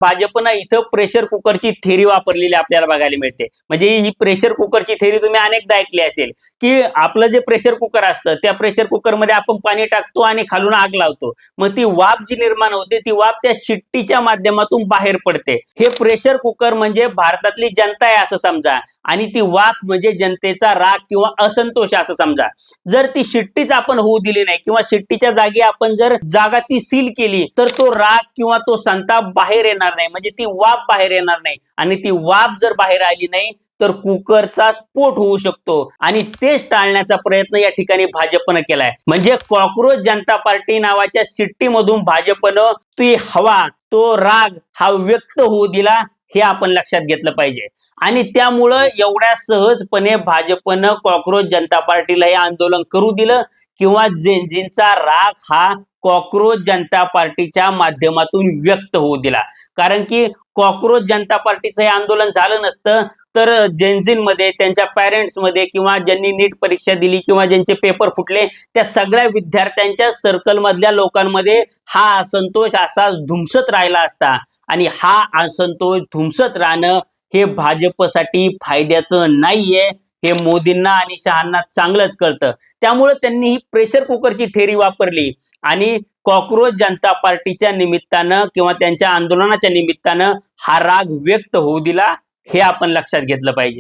भाजपनं इथं प्रेशर कुकरची थेरी वापरलेली आपल्याला बघायला मिळते। म्हणजे ही प्रेशर कुकरची थेरी तुम्ही अनेकदा ऐकली असेल की आपलं जे प्रेशर कुकर असतं त्या प्रेशर कुकरमध्ये आपण पाणी टाकतो आणि खालून आग लावतो, मग ती वाफ जी निर्माण होते ती वाफ त्या शिट्टीच्या माध्यमातून बाहेर पडते। हे प्रेशर कुकर म्हणजे भारतातली जनता आहे असं समजा, आणि ती वाफ म्हणजे जनतेचा राग किंवा असंतोष असं समजा। जर ती शिट्टीच आपण होऊ दिली नाही किंवा शिट्टीच्या जागी आपण जर जागा ती सील केली तर तो राग किंवा तो संताप बाहेर येणार नाही, म्हणजे ती वाफ बाहेर येणार नाही, आणि ती वाफ जर बाहेर आली नाही तर कुकरचा स्फोट होऊ शकतो। आणि तेच टाळण्याचा प्रयत्न या ठिकाणी भाजपनं केलाय। म्हणजे कॉकरोच जनता पार्टी नावाच्या शिट्टीमधून भाजपनं ती हवा, तो राग हा व्यक्त होऊ दिला, हे आपण लक्षात घेतलं पाहिजे। आणि त्यामुळं एवढ्या सहजपणे भाजपनं कॉकरोच जनता पार्टीला हे आंदोलन करू दिलं, किंवा जेनजींचा राग हा कॉकरोच जनता पार्टीच्या माध्यमातून व्यक्त होऊ दिला। कारण की कॉकरोच जनता पार्टीचं हे आंदोलन झालं नसतं तर जेनझींमध्ये, त्यांच्या पॅरेंट्समध्ये, किंवा ज्यांनी नीट परीक्षा दिली किंवा ज्यांचे पेपर फुटले त्या सगळ्या विद्यार्थ्यांच्या सर्कलमधल्या लोकांमध्ये हा असंतोष असाच धुमसत राहिला असता। आणि हा असंतोष धुमसत राहणं हे भाजपसाठी फायद्याचं नाहीये, हे मोदींना आणि शहांना चांगलंच कळतं। त्यामुळे त्यांनी ही प्रेशर कुकरची थेरी वापरली आणि कॉकरोच जनता पार्टीच्या निमित्तानं किंवा त्यांच्या आंदोलनाच्या निमित्तानं हा राग व्यक्त होऊ दिला, हे आपण लक्षात घेतलं पाहिजे।